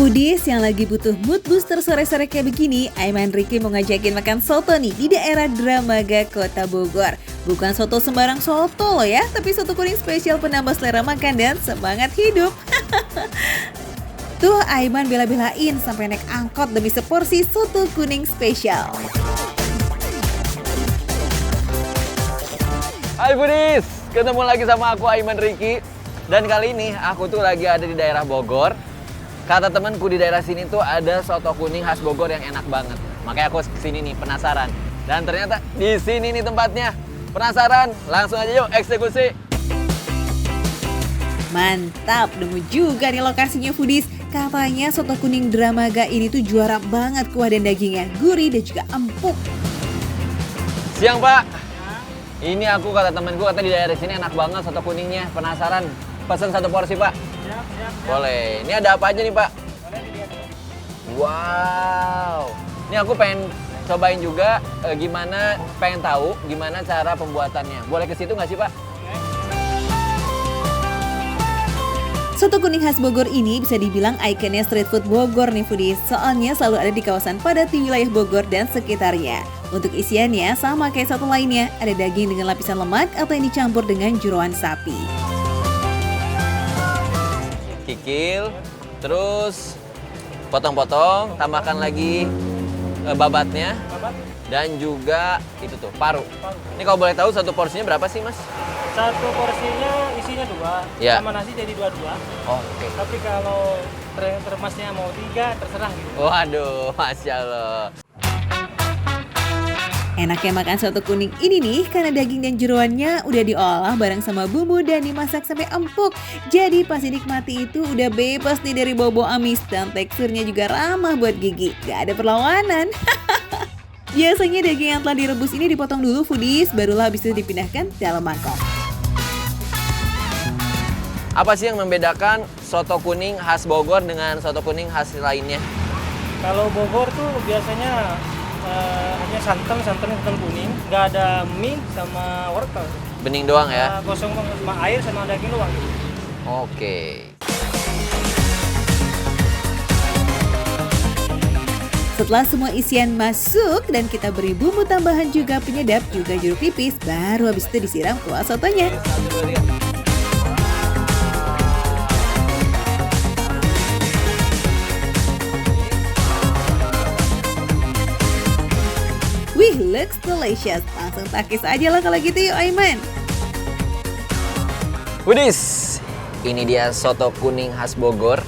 Foodies yang lagi butuh mood booster sore-sore kayak begini, Aiman Ricky mau ngajakin makan soto nih di daerah Dramaga, Kota Bogor. Bukan soto sembarang soto loh ya, tapi soto kuning spesial penambah selera makan dan semangat hidup. Tuh Aiman bela-belain sampai naik angkot demi seporsi soto kuning spesial. Hai Foodies, ketemu lagi sama aku Aiman Ricky. Dan kali ini aku tuh lagi ada di daerah Bogor. Kata temanku di daerah sini tuh ada soto kuning khas Bogor yang enak banget. Makanya aku kesini nih penasaran. Dan ternyata di sini nih tempatnya. Penasaran? Langsung aja yuk eksekusi. Mantap, nemu juga nih lokasinya Foodies. Katanya soto kuning Dramaga ini tuh juara banget kuah dan dagingnya. Gurih dan juga empuk. Siang Pak. Ini aku kata temanku kata di daerah sini enak banget soto kuningnya. Penasaran? Pesan satu porsi Pak. Siap. Boleh. Ini ada apa aja nih Pak? Boleh dilihat. Wow. Ini aku pengen cobain juga pengen tahu gimana cara pembuatannya. Boleh ke situ nggak sih Pak? Soto kuning khas Bogor ini bisa dibilang ikonnya street food Bogor nih Foodies. Soalnya selalu ada di kawasan padat di wilayah Bogor dan sekitarnya. Untuk isiannya sama kayak soto lainnya, ada daging dengan lapisan lemak atau yang dicampur dengan jeroan sapi. Kikil, terus potong-potong, tambahkan lagi babatnya, dan juga itu tuh paru. Ini kalau boleh tahu satu porsinya berapa sih Mas? Satu porsinya isinya 2, Ya. sama nasi jadi 2-2. Oke. Tapi kalau termasnya mau 3, terserah gitu. Waduh, Masya Allah. Enaknya makan soto kuning ini nih karena daging dan jeroannya udah diolah bareng sama bumbu dan dimasak sampai empuk. Jadi pas dinikmati itu udah bebas nih dari bau-bau amis dan teksturnya juga ramah buat gigi. Gak ada perlawanan. Biasanya daging yang telah direbus ini dipotong dulu Foodies, barulah habis itu dipindahkan dalam mangkok. Apa sih yang membedakan soto kuning khas Bogor dengan soto kuning khas lainnya? Kalau Bogor tuh biasanya hanya santan kuning, nggak ada mie sama wortel. Bening doang ya? Kosong sama air sama daging doang gitu. Oke. Setelah semua isian masuk dan kita beri bumbu tambahan juga penyedap juga jeruk pipis, baru habis itu disiram kuah sotonya. Wih, looks delicious. Langsung takis aja lah kalau gitu yuk Aiman. Foodies, ini dia soto kuning khas Bogor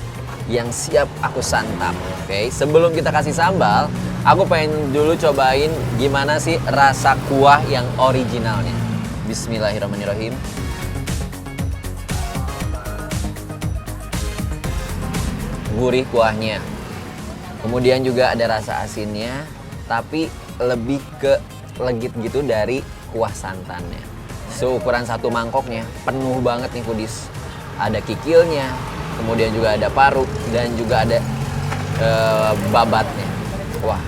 yang siap aku santap. Oke, sebelum kita kasih sambal, aku pengen dulu cobain gimana sih rasa kuah yang originalnya. Bismillahirrahmanirrahim. Gurih kuahnya. Kemudian juga ada rasa asinnya, tapi lebih ke legit gitu dari kuah santannya. Seukuran satu mangkoknya penuh banget nih Foodies. Ada kikilnya, kemudian juga ada paru dan juga ada babatnya. Wah,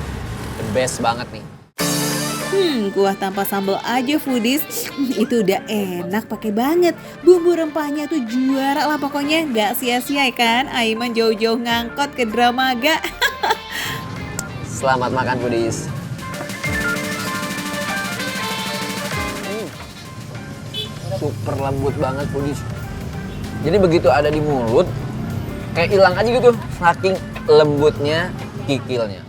the best banget nih. Kuah tanpa sambal aja Foodies, itu udah enak pakai banget. Bumbu rempahnya tuh juara lah pokoknya, gak sia-sia kan Aiman jauh-jauh ngangkot ke Dramaga. Selamat makan Foodies. Super lembut banget Foodies. Jadi begitu ada di mulut, kayak hilang aja gitu, saking lembutnya kikilnya.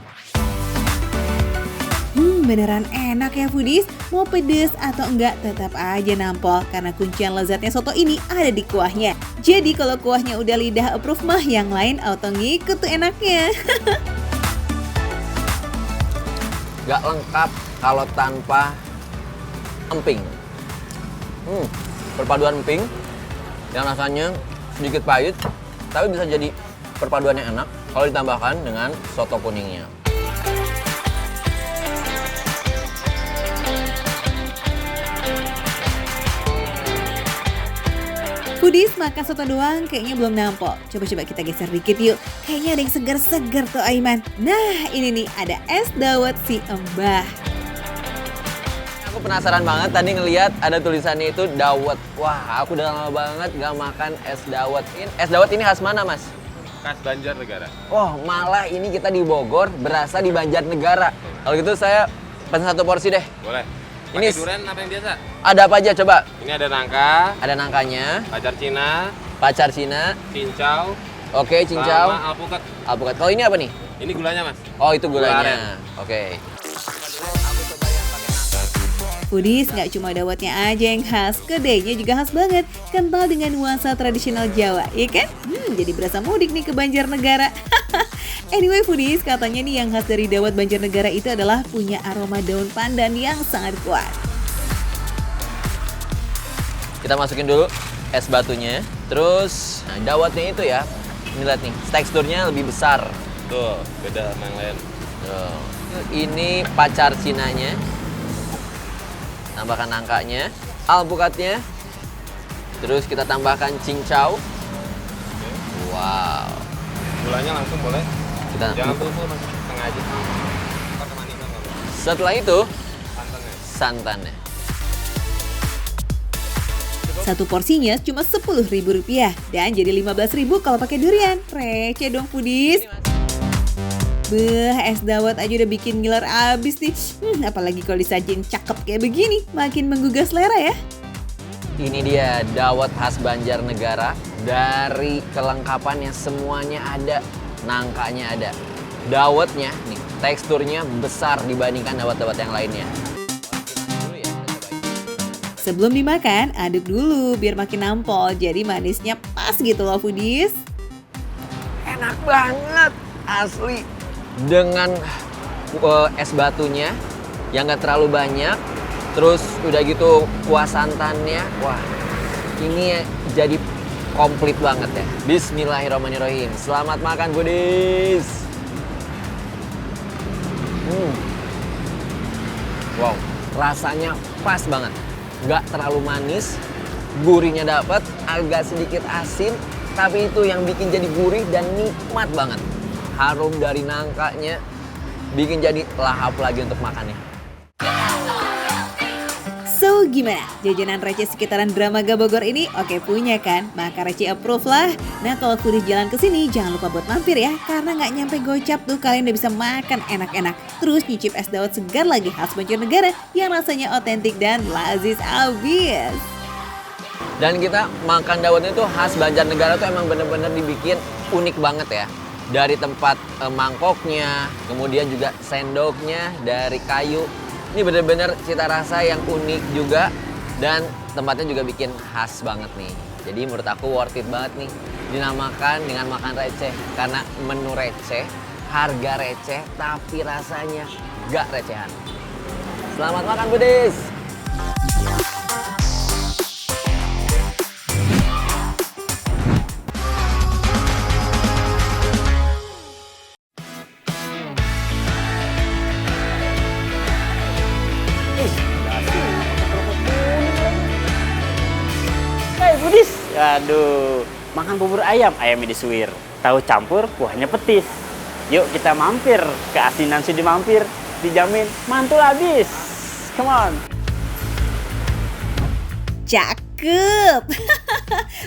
Beneran enak ya Foodies. Mau pedes atau enggak tetap aja nampol karena kuncian lezatnya soto ini ada di kuahnya. Jadi kalau kuahnya udah lidah approve mah yang lain auto ngikut tuh enaknya. Gak lengkap kalau tanpa emping. Perpaduan emping yang rasanya sedikit pahit, tapi bisa jadi perpaduan yang enak kalau ditambahkan dengan soto kuningnya. Foodies makan soto doang kayaknya belum nampol. Coba-coba kita geser dikit yuk. Kayaknya ada yang segar-segar tuh Aiman. Nah ini nih ada es dawet si Mbah. Aku penasaran banget tadi ngelihat ada tulisannya itu dawet. Wah, aku udah lama banget gak makan es dawet. Es dawet ini khas mana, Mas? khas Banjarnegara. Oh, malah ini kita di Bogor, berasa di Banjarnegara. Kalau gitu saya pesan 1 porsi deh. Boleh. Ini Pakai durian apa yang biasa? Ada apa aja coba? Ini ada nangka, Ada nangkanya, pacar Cina, pacar Cina, cincau, oke, cincau, sama alpukat. alpukat. Kalau ini apa nih? Ini gulanya, Mas. Oh, itu Gula gulanya. Oke. Foodies nggak cuma dawetnya aja yang khas, kedainya juga khas banget, kental dengan nuansa tradisional Jawa, ya kan? Jadi berasa mudik nih ke Banjarnegara. Anyway Foodies, katanya nih yang khas dari dawet Banjarnegara itu adalah punya aroma daun pandan yang sangat kuat. Kita masukin dulu es batunya. Terus dawetnya itu ya, ini lihat nih, teksturnya lebih besar. Tuh, beda sama yang lain. Tuh. Ini pacar Cinanya. Tambahkan nangkanya, alpukatnya. Terus kita tambahkan cincau. Wow. Gulanya langsung boleh. Kita Jangan full, Mas. Setengah aja. Pakai manis nggak apa. Setelah itu Santannya. santannya. Satu porsinya cuma Rp10.000 dan jadi Rp15.000 kalau pakai durian. Receh dong Foodies. Beuh, es dawet aja udah bikin ngiler abis nih. Apalagi kalau disajin cakep kayak begini, makin menggugah selera ya. Ini dia dawet khas Banjarnegara. Dari kelengkapannya semuanya ada. Nangkanya ada. Dawetnya nih, teksturnya besar dibandingkan dawet-dawet yang lainnya. Sebelum dimakan, aduk dulu biar makin nampol. Jadi manisnya pas gitu loh Foodies. Enak banget, asli. Dengan es batunya yang gak terlalu banyak, terus udah gitu kuah santannya, wah ini jadi komplit banget ya. Bismillahirrahmanirrahim. Selamat makan Foodies. Wow, rasanya pas banget. Gak terlalu manis, gurihnya dapet, agak sedikit asin, tapi itu yang bikin jadi gurih dan nikmat banget. Harum dari nangkanya bikin jadi lahap lagi untuk makannya. So gimana? Jajanan receh sekitaran Dramaga Bogor ini oke punya kan? Maka receh approve lah. Nah kalau Foodies jalan ke sini jangan lupa buat mampir ya. Karena nggak nyampe gocap tuh kalian udah bisa makan enak-enak. Terus nyicip es dawet segar lagi khas Banjarnegara yang rasanya otentik dan lazis abis. Dan kita makan dawetnya tuh khas Banjarnegara tuh emang bener-bener dibikin unik banget ya. Dari tempat mangkoknya, kemudian juga sendoknya dari kayu. Ini bener-bener cita rasa yang unik juga dan tempatnya juga bikin khas banget nih. Jadi menurut aku worth it banget nih dinamakan dengan makan receh. Karena menu receh, harga receh, tapi rasanya gak recehan. Selamat makan Foodies! Foodies, aduh, makan bubur ayam, ayamnya disuir, tahu campur, kuahnya petis. Yuk kita mampir ke asinan Sudi Mampir, dijamin mantul habis. Come on. Cakep.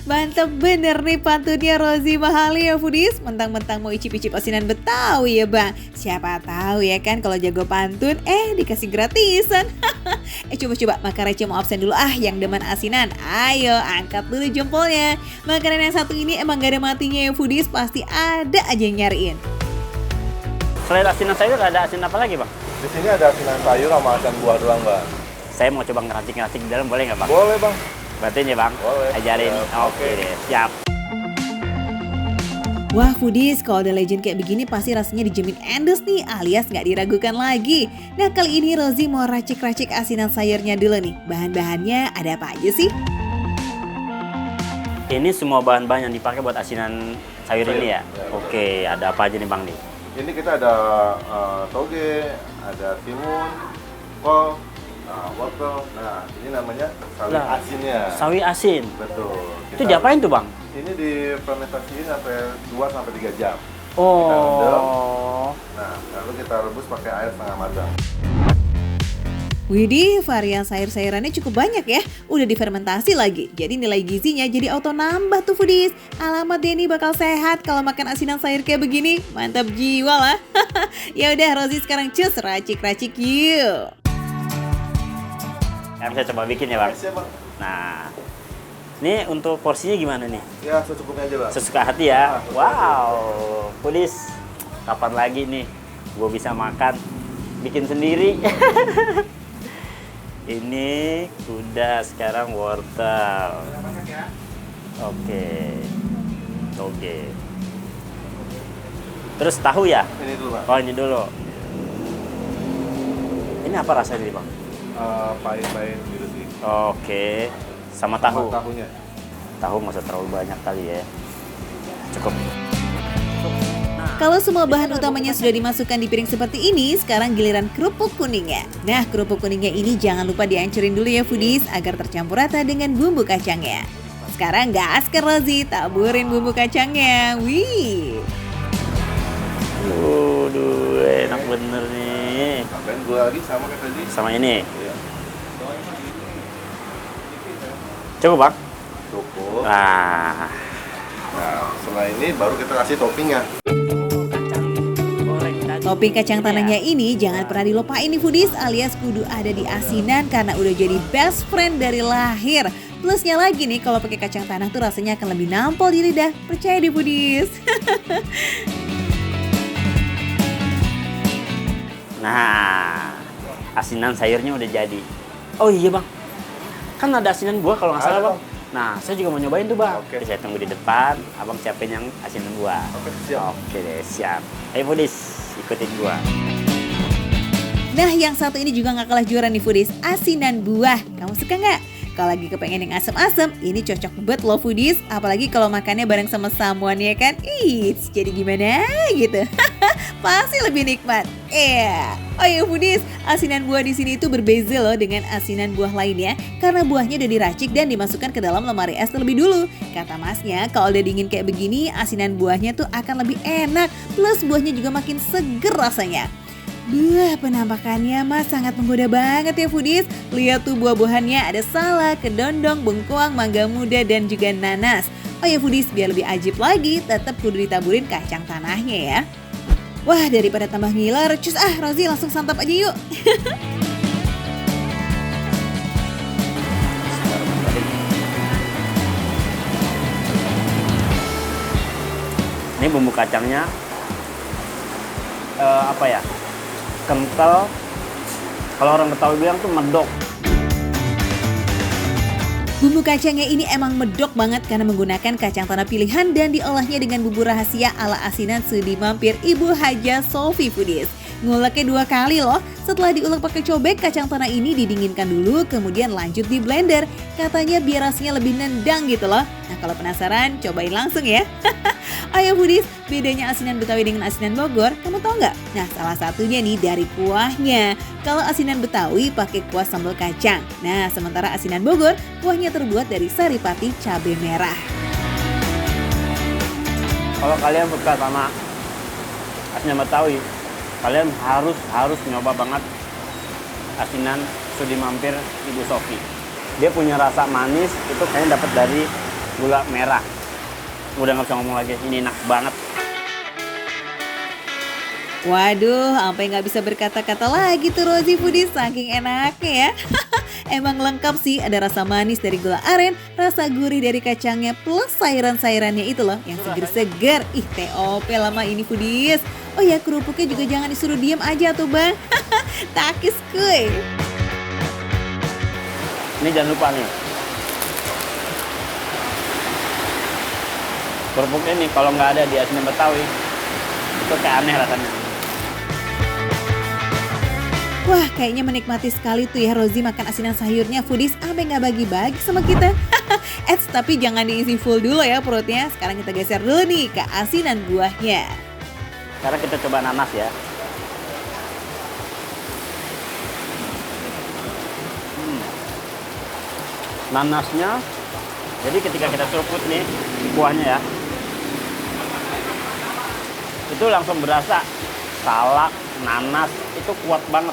Mantap bener nih pantunnya Rozi Mahali ya Foodies. Mentang-mentang mau icip-icip asinan Betawi ya bang. Siapa tahu ya kan kalau jago pantun dikasih gratisan. Coba-coba makan receh mau absen dulu yang demen asinan. Ayo angkat dulu jempolnya. Makanan yang satu ini emang gak ada matinya ya Foodies. Pasti ada aja yang nyariin. Selain asinan sayur ada asinan apa lagi bang? Di sini ada asinan sayur sama asinan buah doang, Bang. Saya mau coba ngeracik-ngeracik di dalam, boleh nggak bang? Boleh, Bang. Bantuin ya bang? Boleh. Ajarin. Siap. Oke deh, siap. Wah Foodies, kalau ada legend kayak begini pasti rasanya dijamin endes nih alias nggak diragukan lagi. Nah kali ini Rozi mau racik-racik asinan sayurnya dulu nih. Bahan-bahannya ada apa aja sih? Ini semua bahan-bahan yang dipakai buat asinan sayur ini ya? Ya, Oke, ada apa aja nih bang nih? Ini kita ada toge, ada timun, kol, wortel. Nah, ini namanya sawi Lah, asinnya. Sawi asin. Betul. Itu diapain tuh bang? Ini difermentasiin sampai 2 sampai 3 jam. Kita rendam. Oh. Nah, lalu kita rebus pakai air setengah matang. Widih, varian sayur-sayurannya cukup banyak ya. Udah difermentasi lagi. Jadi nilai gizinya jadi auto nambah tuh foodies. Alamat Denny bakal sehat kalau makan asinan sayur kayak begini. Mantap jiwa lah. Ya udah Rosie sekarang cus racik-racik yuk. Saya bisa coba bikin ya bang. Siap, Bang. Nah, ini untuk porsinya gimana nih? Ya, secukupnya aja, Bang. Sesuka hati ya. Wow, foodies. Kapan lagi nih gue bisa makan bikin sendiri? Ini kuda, sekarang wortel. Oke. Toge. Terus tahu ya? Ini dulu, Bang. Oh, ini dulu. Ini apa rasanya nih, Bang? Pahit-pahit gitu sih. Oke. Sama tahu. Sama tahunya. Tahu nggak usah terlalu banyak kali ya. Cukup. Kalau semua bahan utamanya sudah dimasukkan di piring seperti ini, sekarang giliran kerupuk kuningnya. Nah, kerupuk kuningnya ini jangan lupa dihancurin dulu ya foodies agar tercampur rata dengan bumbu kacangnya. Sekarang gas ke Rosie, taburin bumbu kacangnya. Wih. Waduh, enak bener nih. Tambahin gula lagi sama kayak tadi. Sama ini. Iya. Cukup, Bang? Cukup. Nah, Setelah ini baru kita kasih toppingnya. Topping kacang tanahnya ini jangan pernah dilupain nih foodies, alias kudu ada di asinan karena udah jadi best friend dari lahir. Plusnya lagi nih kalau pakai kacang tanah tuh rasanya akan lebih nampol di lidah. Percaya deh foodies. Nah, asinan sayurnya udah jadi. Oh iya bang, kan ada asinan buah kalau nggak salah bang. Nah, saya juga mau nyobain tuh bang. Oke. Saya tunggu di depan, abang siapin yang asinan buah. Oke, siap. Oke deh, siap. Ayo foodies, ikutin gua. Nah, yang satu ini juga gak kalah juara nih foodies, asinan buah. Kamu suka nggak? Kalau lagi kepengen yang asem-asem, ini cocok banget loh foodies. Apalagi kalau makannya bareng sama someone ya kan. Jadi gimana gitu. Pasti lebih nikmat. Oh ya foodies, asinan buah di sini itu berbeza loh dengan asinan buah lainnya. Karena buahnya udah diracik dan dimasukkan ke dalam lemari es terlebih dulu. Kata masnya, kalau udah dingin kayak begini, asinan buahnya tuh akan lebih enak. Plus buahnya juga makin seger rasanya. Penampakannya mah sangat menggoda banget ya foodies. Lihat tuh buah-buahannya ada salak, kedondong, bengkoang, mangga muda, dan juga nanas. Oh ya foodies, biar lebih ajib lagi, tetap kudu ditaburin kacang tanahnya ya. Wah, daripada tambah ngiler, cus Rosie langsung santap aja yuk. Ini bumbu kacangnya apa ya? Kental. Kalau orang Betawi bilang tuh medok. Bumbu kacangnya ini emang medok banget karena menggunakan kacang tanah pilihan dan diolahnya dengan bumbu rahasia ala asinan Sudi Mampir Ibu Haja Sofi foodies. Nguleknya 2 kali loh. Setelah diulek pakai cobek, kacang tanah ini didinginkan dulu kemudian lanjut di blender. Katanya biar rasanya lebih nendang gitu loh. Nah, kalau penasaran cobain langsung ya. Ayo foodies, bedanya asinan Betawi dengan asinan Bogor, kamu tahu nggak? Nah, salah satunya nih dari kuahnya. Kalau asinan Betawi pakai kuah sambal kacang. Nah, sementara asinan Bogor, kuahnya terbuat dari saripati cabai merah. Kalau kalian suka sama asinan Betawi, kalian harus nyoba banget asinan Sudi Mampir Ibu Sofi. Dia punya rasa manis, itu kayaknya dapat dari gula merah. Udah nggak bisa ngomong lagi, ini enak banget. Waduh, sampai nggak bisa berkata-kata lagi tuh Rosie foodies, saking enaknya ya. Emang lengkap sih, ada rasa manis dari gula aren, rasa gurih dari kacangnya, plus sayuran-sayurannya itu loh yang seger-seger. TOP lama ini foodies. Oh ya, kerupuknya juga jangan disuruh diem aja tuh bang. Takis kuy. Ini jangan lupa nih, kerupuk ini kalau nggak ada di asinan Betawi, itu kayak aneh rasanya. Wah, kayaknya menikmati sekali tuh ya Rosie makan asinan sayurnya foodies, sampai nggak bagi-bagi sama kita. Tapi jangan diisi full dulu ya perutnya. Sekarang kita geser dulu nih ke asinan buahnya. Sekarang kita coba nanas ya. Nanasnya, jadi ketika kita seruput nih kuahnya ya, itu langsung berasa salak, nanas, itu kuat banget.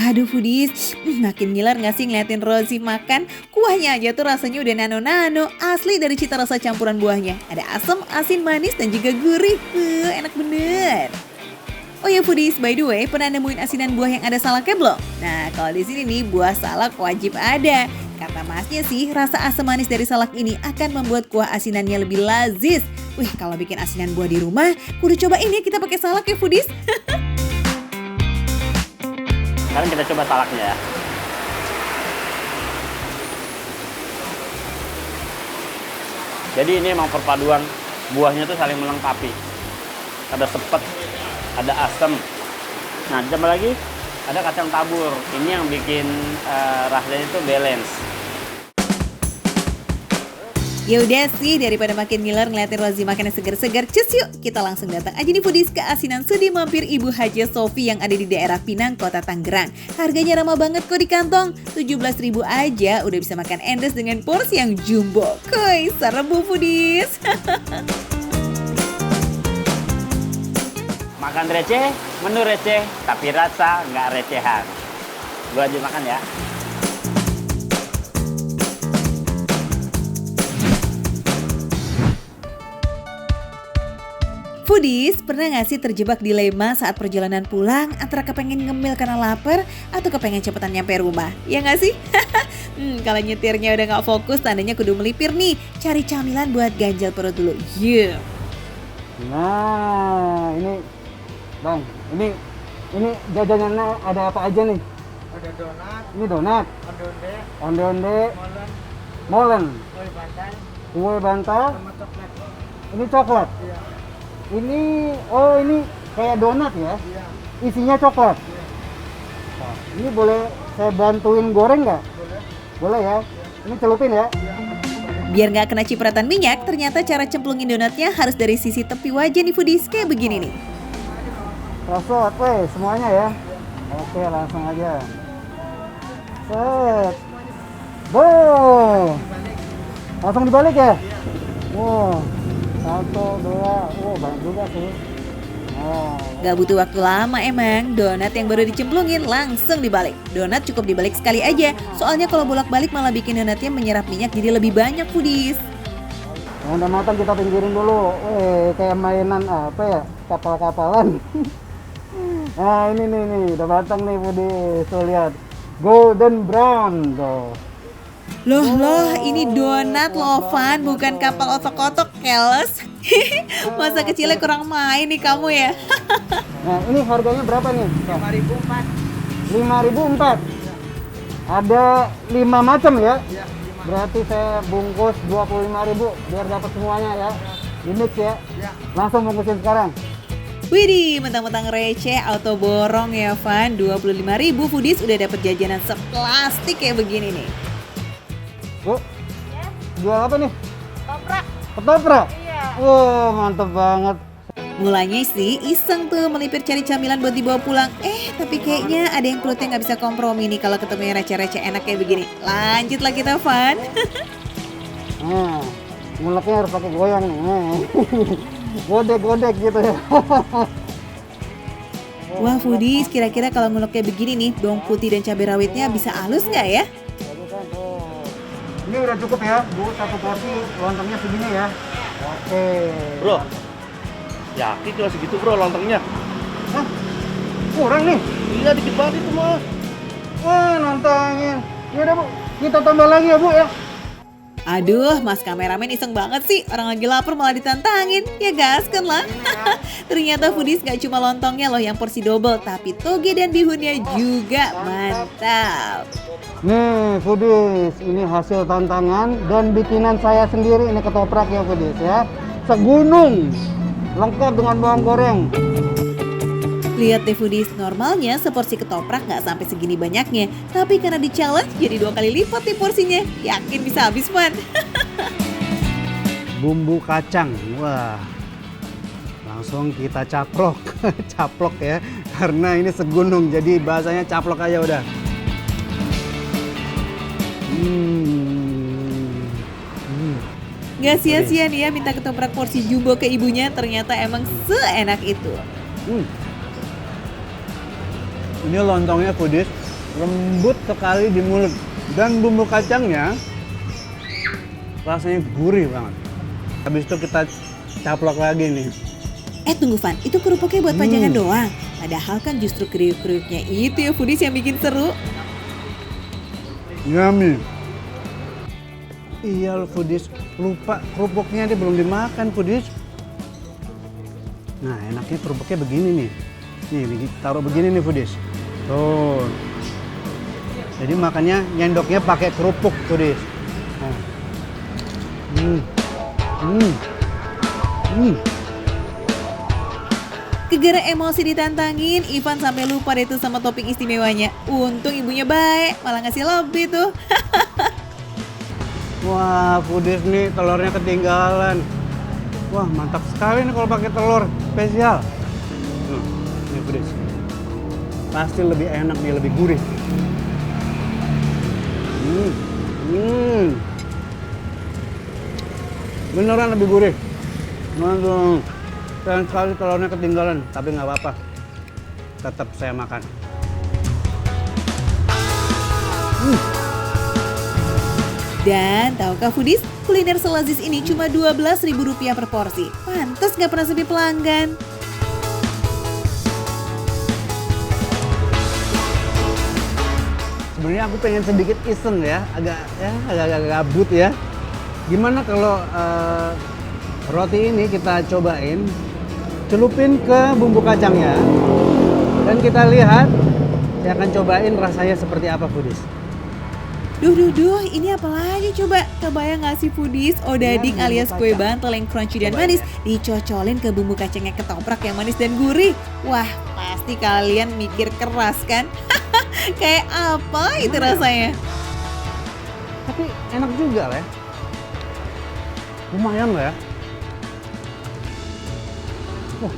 Aduh foodies, makin ngiler gak sih ngeliatin Rosie makan? Kuahnya aja tuh rasanya udah nano-nano, asli dari cita rasa campuran buahnya. Ada asam, asin, manis, dan juga gurih. Enak bener. Oh ya foodies, by the way, pernah nemuin asinan buah yang ada salaknya belum? Nah, kalau di sini nih buah salak wajib ada. Kata masnya sih, rasa asam manis dari salak ini akan membuat kuah asinannya lebih lazis. Wih, kalau bikin asinan buah di rumah, kudu cobain ya kita pakai salak ya foodies. Sekarang kita coba salaknya ya. Jadi ini emang perpaduan buahnya tuh saling melengkapi. Ada sepet, ada asam. Nah, ditambah lagi ada kacang tabur. Ini yang bikin rasanya itu balance. Ya udah sih, daripada makin ngiler ngeliatin Rosie makan yang segar-segar, cus yuk kita langsung datang aja nih foodies ke Asinan Sudi Mampir Ibu Haja Sofi yang ada di daerah Pinang, Kota Tangerang. Harganya ramah banget kok di kantong, 17.000 aja udah bisa makan endes dengan porsi yang jumbo. Kuy, serbu foodies. Makan receh, menu receh, tapi rasa nggak recehan. Gua aja makan ya. Foodies, pernah gak sih terjebak dilema saat perjalanan pulang antara kepengen ngemil karena lapar atau kepengen cepetan nyampe rumah? Ya gak sih? Kalau nyetirnya udah gak fokus, tandanya kudu melipir nih. Cari camilan buat ganjal perut dulu. Yeah. Nah, ini Bang, ini jajanannya ada apa aja nih? Ada donat, Ini donat, onde-onde, onde-onde, molen, molen, kue bantal, kue bantal, sama coklat. ini coklat. Iya, Ini, oh ini kayak donat ya? iya, Isinya coklat. iya. Wah, ini boleh saya bantuin goreng nggak? Boleh. Boleh ya? Ini celupin ya? Biar gak kena cipratan minyak, ternyata cara cemplungin donatnya harus dari sisi tepi wajah nih foodies, kayak begini nih. Rasot, weh, semuanya ya? Oke, langsung aja. Set. Boom. Langsung dibalik ya? Wow. 1, 2, banyak juga sih. Oh. Gak butuh waktu lama emang, donat yang baru dicemplungin langsung dibalik. Donat cukup dibalik sekali aja, soalnya kalau bolak-balik malah bikin donatnya menyerap minyak jadi lebih banyak foodies. Yang udah matang kita pinggirin dulu. Kayak mainan apa ya? Kapal-kapalan. Nah ini nih, udah matang nih foodies. Tuh lihat, golden brown tuh. Loh, ini donat Lovan, bukan kapal otok-otok, keles. Masa kecilnya kurang main nih kamu ya. Nah ini harganya berapa nih? 5.004. 5.004. Ada 5 macam ya? Berarti saya bungkus 25.000 biar dapat semuanya ya. Di mix ya. Langsung bungkusin sekarang. Widih, mentang-mentang receh auto borong ya Van. 25.000 foodies udah dapet jajanan seplastik kayak begini nih. Bu, jual apa nih? Ketoprak. Ketoprak? Iya. Wah, mantep banget. Mulanya sih iseng tuh melipir cari camilan buat dibawa pulang. Tapi kayaknya ada yang perutnya nggak bisa kompromi nih kalau ketemu yang receh-receh enak kayak begini. Lanjutlah kita Van. Nah, muleknya harus pakai goyang nih. Godek-godek gitu ya. Wah foodies, kira-kira kalau ngulek kayak begini nih, bawang putih dan cabai rawitnya bisa halus nggak ya? Ini udah cukup ya, Bu. Satu porsi lontongnya segini ya. Oke. Bro, yakin kalau segitu bro lontongnya? Hah? Kurang nih. Iya dikit banget itu mah. Wah, nantangin. Yaudah Bu, kita tambah lagi ya Bu ya. Aduh, mas kameramen iseng banget sih. Orang lagi lapar malah ditantangin. Ya gaskan lah. Ternyata foodies gak cuma lontongnya loh yang porsi double, tapi toge dan bihunnya juga mantap. Nih foodies, ini hasil tantangan dan bikinan saya sendiri. Ini ketoprak ya foodies ya. Segunung, lengkap dengan bawang goreng. Lihat deh foodies, normalnya seporsi ketoprak nggak sampai segini banyaknya. Tapi karena di challenge jadi 2 kali lipat nih porsinya. Yakin bisa habis, Van. Bumbu kacang, wah. Langsung kita caplok, caplok ya. Karena ini segunung, jadi bahasanya caplok aja udah. Gak sia-sia nih ya minta ketoprak porsi jumbo ke ibunya. Ternyata emang seenak itu. Ini lontongnya foodies lembut sekali di mulut. Dan bumbu kacangnya rasanya gurih banget. Habis itu kita caplok lagi nih. Tunggu Van, itu kerupuknya buat pajangan doang. Padahal kan justru kriuk-kriuknya itu ya foodies yang bikin seru. Yummy. Iya lo foodies, lupa kerupuknya dia belum dimakan foodies. Nah enaknya kerupuknya begini nih. Nih taruh begini nih foodies. Tuh. Jadi makannya nyendoknya pakai kerupuk foodies. Nah. Gegara emosi ditantangin, Ivan sampai lupa deh tuh sama topik istimewanya. Untung ibunya baik, malah ngasih lebih tuh. Wah, foodies nih telurnya ketinggalan. Wah, mantap sekali nih kalau pakai telur spesial. Ini foodies. Pasti lebih enak nih, lebih gurih. Beneran lebih gurih. Mantap. Sayang sekali telurnya ketinggalan, tapi nggak apa-apa. Tetap saya makan. Dan tahukah foodies, kuliner selazis ini cuma Rp12.000 per porsi. Pantes nggak pernah sepi pelanggan. Sebenarnya aku pengen sedikit iseng ya, agak gabut ya. Gimana kalau roti ini kita cobain, celupin ke bumbu kacangnya, dan kita lihat, saya akan cobain rasanya seperti apa foodies. Duh, ini apa lagi coba? Kebayang nggak sih foodies, odading alias kue bantal yang crunchy dan manis dicocolin ke bumbu kacangnya ketoprak yang manis dan gurih. Wah, pasti kalian mikir keras kan? Kayak apa itu rasanya? Tapi enak juga lah ya. Lumayan lah ya. Wah,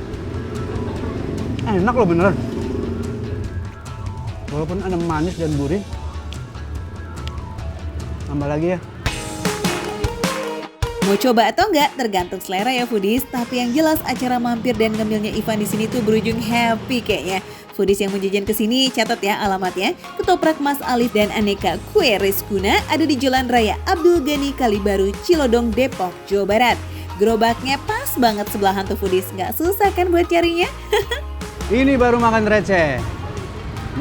enak loh beneran. Walaupun ada manis dan gurih. Tambah lagi ya. Mau coba atau enggak tergantung selera ya foodies. Tapi yang jelas acara mampir dan ngemilnya Ivan di sini tuh berujung happy kayaknya. Foodies yang mau jajan ke sini catat ya alamatnya. Ketoprak Mas Alif dan aneka kue Rizkuna ada di Jalan Raya Abdul Ghani Kalibaru, Cilodong, Depok, Jawa Barat. Gerobaknya pas banget sebelahan tuh foodies, nggak susah kan buat carinya? Ini baru makan receh.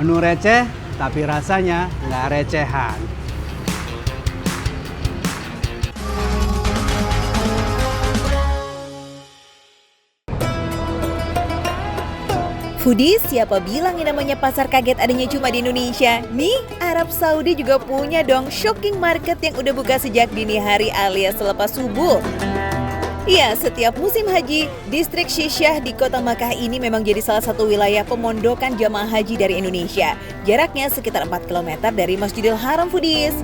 Menu receh tapi rasanya nggak recehan. Foodies, siapa bilang yang namanya pasar kaget adanya cuma di Indonesia? Nih, Arab Saudi juga punya dong shocking market yang udah buka sejak dini hari alias selepas subuh. Iya, setiap musim haji, distrik Syisyah di kota Makkah ini memang jadi salah satu wilayah pemondokan jamaah haji dari Indonesia. Jaraknya sekitar 4 km dari Masjidil Haram foodies.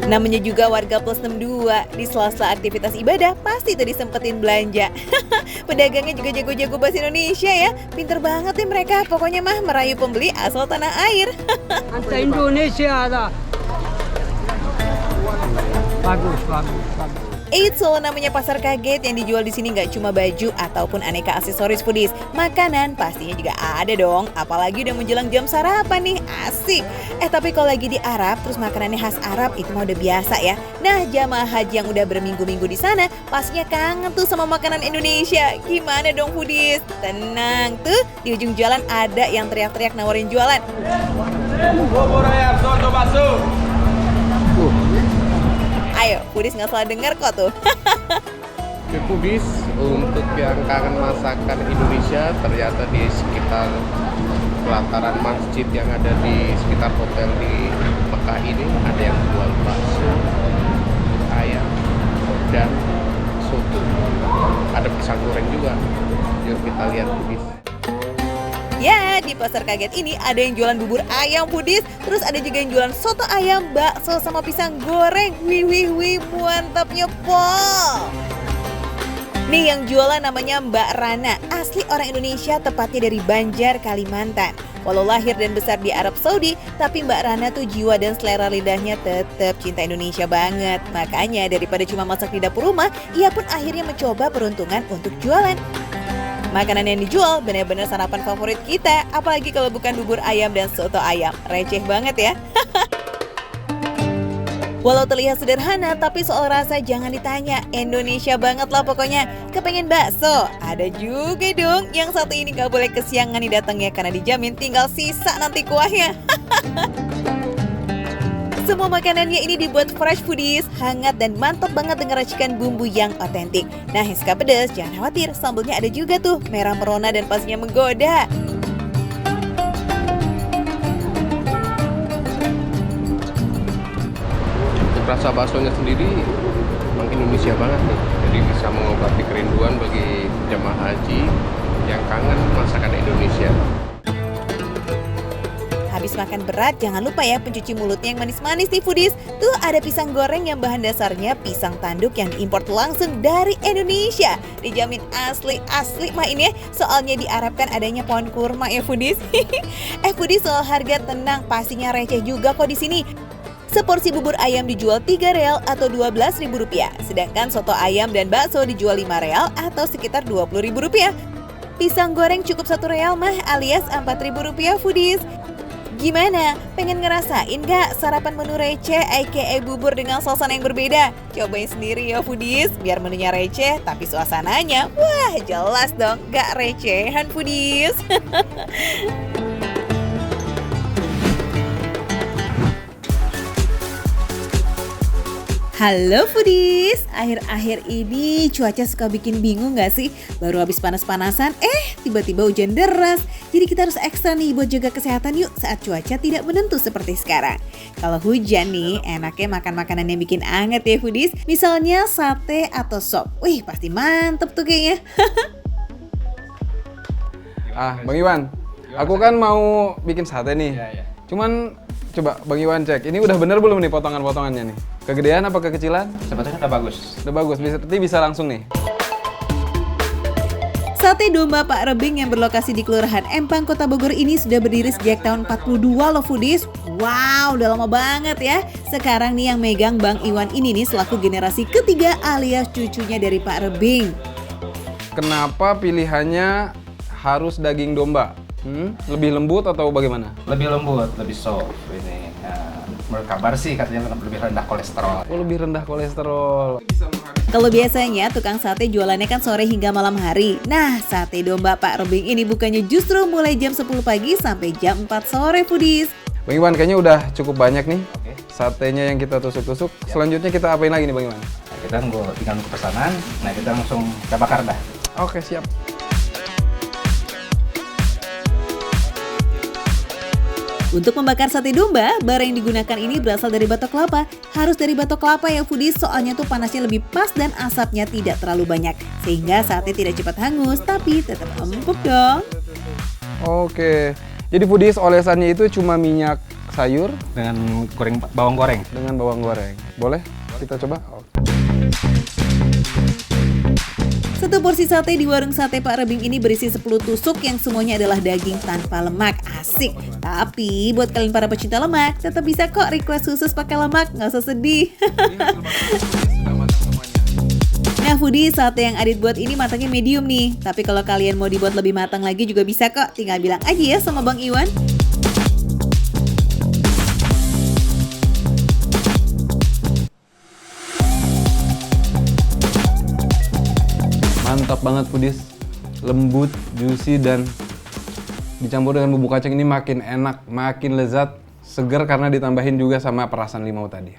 Namanya juga warga plus 62, di sela-sela aktivitas ibadah pasti tuh disempetin belanja. Pedagangnya juga jago-jago bahasa Indonesia ya, pinter banget nih mereka, pokoknya mah merayu pembeli asal tanah air. Anca Indonesia ada. Bagus. Eits, so namanya pasar kaget yang dijual di sini nggak cuma baju ataupun aneka aksesoris foodies, makanan pastinya juga ada dong. Apalagi udah menjelang jam sarapan nih, asik. Tapi kalau lagi di Arab, terus makanannya khas Arab itu mah udah biasa ya. Nah, jamaah haji yang udah berminggu-minggu di sana, pastinya kangen tuh sama makanan Indonesia. Gimana dong foodies? Tenang tuh, di ujung jalan ada yang teriak-teriak nawarin jualan. Bubur ayam, soto bakso. Ayo, foodies nggak salah dengar kok tuh. Foodies, untuk yang kangen masakan Indonesia, ternyata di sekitar pelataran masjid yang ada di sekitar hotel di Mekah ini ada yang jual bakso, ayam, dan soto. Ada pisang goreng juga. Yuk kita lihat foodies. Ya, di pasar kaget ini ada yang jualan bubur ayam foodies, terus ada juga yang jualan soto ayam, bakso sama pisang goreng. Wih, mantapnya pol. Nih yang jualan namanya Mbak Rana, asli orang Indonesia tepatnya dari Banjar, Kalimantan. Walau lahir dan besar di Arab Saudi, tapi Mbak Rana tuh jiwa dan selera lidahnya tetap cinta Indonesia banget. Makanya daripada cuma masak di dapur rumah, ia pun akhirnya mencoba peruntungan untuk jualan. Makanan yang dijual benar-benar sarapan favorit kita, apalagi kalau bukan bubur ayam dan soto ayam. Receh banget ya. Walau terlihat sederhana, tapi soal rasa jangan ditanya. Indonesia banget lah pokoknya. Kepengen bakso? Ada juga dong. Yang satu ini gak boleh kesiangan nih datangnya, karena dijamin tinggal sisa nanti kuahnya. Semua makanannya ini dibuat fresh foodies, hangat dan mantap banget dengan racikan bumbu yang otentik. Nah, yang suka pedas, jangan khawatir, sambelnya ada juga tuh, merah merona dan pastinya menggoda. Rasa baksonya sendiri memang Indonesia banget nih, jadi bisa mengobati kerinduan bagi jemaah haji yang kangen masakan Indonesia. Habis makan berat, jangan lupa ya pencuci mulutnya yang manis-manis nih foodies. Tuh ada pisang goreng yang bahan dasarnya pisang tanduk yang diimpor langsung dari Indonesia. Dijamin asli mah ini ya, soalnya diharapkan adanya pohon kurma ya foodies. Foodies, soal harga tenang, pastinya receh juga kok di sini. Seporsi bubur ayam dijual 3 real atau Rp12.000, sedangkan soto ayam dan bakso dijual 5 real atau sekitar Rp20.000. Pisang goreng cukup 1 real mah alias Rp4.000 foodies. Gimana? Pengen ngerasain gak sarapan menu receh aka bubur dengan suasana yang berbeda? Cobain sendiri ya foodies, biar menunya receh tapi suasananya wah jelas dong gak recehan foodies. Halo foodies, akhir-akhir ini cuaca suka bikin bingung gak sih? Baru habis panas-panasan, tiba-tiba hujan deras. Jadi kita harus ekstra nih buat jaga kesehatan yuk saat cuaca tidak menentu seperti sekarang. Kalau hujan nih, enaknya makan makanan yang bikin anget ya foodies. Misalnya sate atau sop. Wih, pasti mantep tuh kayaknya. Bang Iwan, aku kan mau bikin sate nih. Cuman coba Bang Iwan cek, ini udah bener belum nih potongan-potongannya nih? Kegedean apa kekecilan? Sebetulnya udah bagus. Udah bagus, berarti bisa langsung nih. Sate domba Pak Rebing yang berlokasi di Kelurahan Empang, Kota Bogor ini sudah berdiri sejak tahun 42 loh foodies. Wow, udah lama banget ya. Sekarang nih yang megang Bang Iwan ini nih selaku generasi ketiga alias cucunya dari Pak Rebing. Kenapa pilihannya harus daging domba? Lebih lembut atau bagaimana? Lebih lembut, lebih soft ini. Menurut kabar sih katanya lebih rendah kolesterol. Oh, lebih rendah kolesterol. Kalau biasanya tukang sate jualannya kan sore hingga malam hari. Nah, sate domba Pak Rebing ini bukannya justru mulai jam 10 pagi sampai jam 4 sore foodies. Bang Iwan, kayaknya udah cukup banyak nih satenya yang kita tusuk-tusuk. Selanjutnya kita apain lagi nih Bang Iwan? Nah, kita tinggal nunggu pesanan, nah kita langsung kita bakar dah. Oke, siap. Untuk membakar sate domba, bara yang digunakan ini berasal dari batok kelapa. Harus dari batok kelapa ya foodies, soalnya tuh panasnya lebih pas dan asapnya tidak terlalu banyak. Sehingga sate tidak cepat hangus, tapi tetap empuk dong. Oke, jadi foodies olesannya itu cuma minyak sayur dengan bawang goreng. Dengan bawang goreng. Boleh kita coba? Satu porsi sate di warung sate Pak Rebing ini berisi 10 tusuk yang semuanya adalah daging tanpa lemak. Asik. Tapi buat kalian para pecinta lemak, tetap bisa kok request khusus pakai lemak, nggak usah sedih. Nah foodies, sate yang Adit buat ini matangnya medium nih. Tapi kalau kalian mau dibuat lebih matang lagi juga bisa kok. Tinggal bilang aja ya sama Bang Iwan. Mantap banget foodies, lembut, juicy, dan dicampur dengan bumbu kacang ini makin enak, makin lezat, seger karena ditambahin juga sama perasan limau tadi.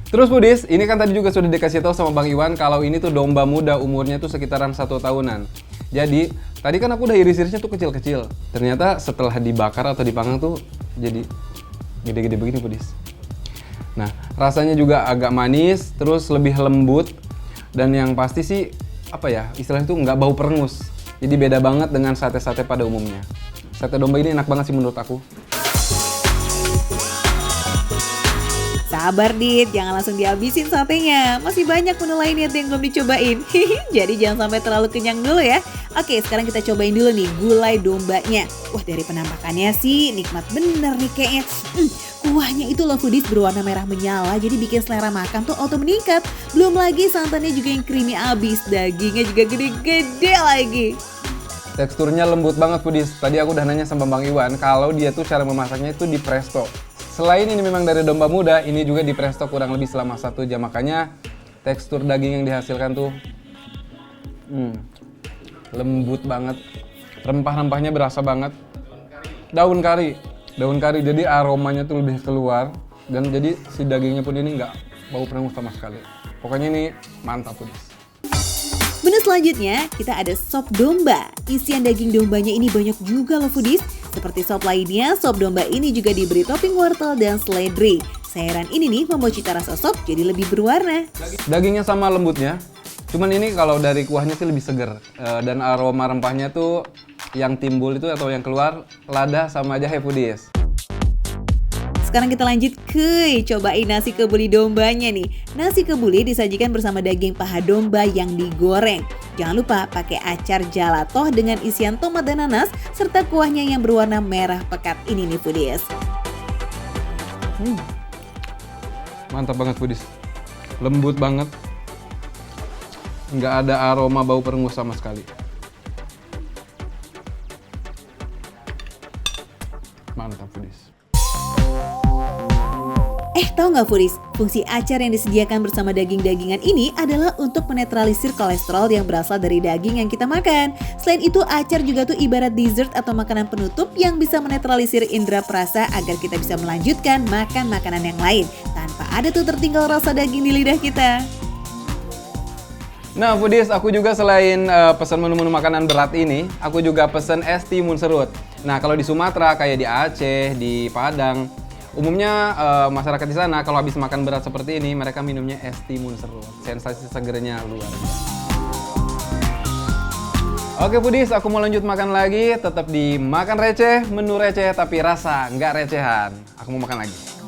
Terus foodies, ini kan tadi juga sudah dikasih tahu sama Bang Iwan kalau ini tuh domba muda, umurnya tuh sekitaran 1 tahunan. Jadi, tadi kan aku udah iris-irisnya tuh kecil-kecil. Ternyata setelah dibakar atau dipanggang tuh jadi gede-gede begini foodies. Nah, rasanya juga agak manis, terus lebih lembut, dan yang pasti sih, istilahnya tuh nggak bau perengus. Jadi beda banget dengan sate-sate pada umumnya. Sate domba ini enak banget sih menurut aku. Sabar Dit, jangan langsung dihabisin satenya. Masih banyak menu lainnya yang belum dicobain. Jadi jangan sampai terlalu kenyang dulu ya. Oke, sekarang kita cobain dulu nih gulai dombanya. Wah, dari penampakannya sih nikmat bener nih kayaknya. Kuahnya itu loh foodies berwarna merah menyala, jadi bikin selera makan tuh auto meningkat. Belum lagi santannya juga yang creamy abis, dagingnya juga gede-gede lagi. Teksturnya lembut banget Foodies. Tadi aku udah nanya sama Bang Iwan kalau dia tuh cara memasaknya itu di presto. Selain ini memang dari domba muda, ini juga di presto kurang lebih selama 1 jam. Makanya tekstur daging yang dihasilkan tuh lembut banget. Rempah-rempahnya berasa banget. Daun kari, jadi aromanya tuh lebih keluar. Dan jadi si dagingnya pun ini nggak bau perengus sama sekali. Pokoknya ini mantap Foodies. Menu selanjutnya, kita ada sop domba. Isian daging dombanya ini banyak juga loh Foodies. Seperti sop lainnya, sop domba ini juga diberi topping wortel dan seledri. Sayuran ini nih membuat cita rasa sop jadi lebih berwarna. Dagingnya sama lembutnya, cuman ini kalau dari kuahnya sih lebih seger. Dan aroma rempahnya tuh yang timbul itu atau yang keluar lada sama jahe Foodies. Sekarang kita lanjut ke cobain nasi kebuli dombanya nih. Nasi kebuli disajikan bersama daging paha domba yang digoreng. Jangan lupa pakai acar jalatoh dengan isian tomat dan nanas serta kuahnya yang berwarna merah pekat ini nih Foodies. Mantap banget Foodies. Lembut banget. Nggak ada aroma bau perengus sama sekali. Mantap Foodies. Tahu nggak Foodies? Fungsi acar yang disediakan bersama daging-dagingan ini adalah untuk menetralisir kolesterol yang berasal dari daging yang kita makan. Selain itu, acar juga tuh ibarat dessert atau makanan penutup yang bisa menetralisir indera perasa agar kita bisa melanjutkan makan makanan yang lain tanpa ada tuh tertinggal rasa daging di lidah kita. Nah Foodies, aku juga selain pesan menu-menu makanan berat ini, aku juga pesen es timun serut. Nah kalau di Sumatera kayak di Aceh, di Padang, umumnya masyarakat di sana kalau habis makan berat seperti ini, mereka minumnya es timun serut. Sensasi segernya luar biasa. Oke Foodies, aku mau lanjut makan lagi. Tetap di Makan Receh, menu receh tapi rasa nggak recehan. Aku mau makan lagi.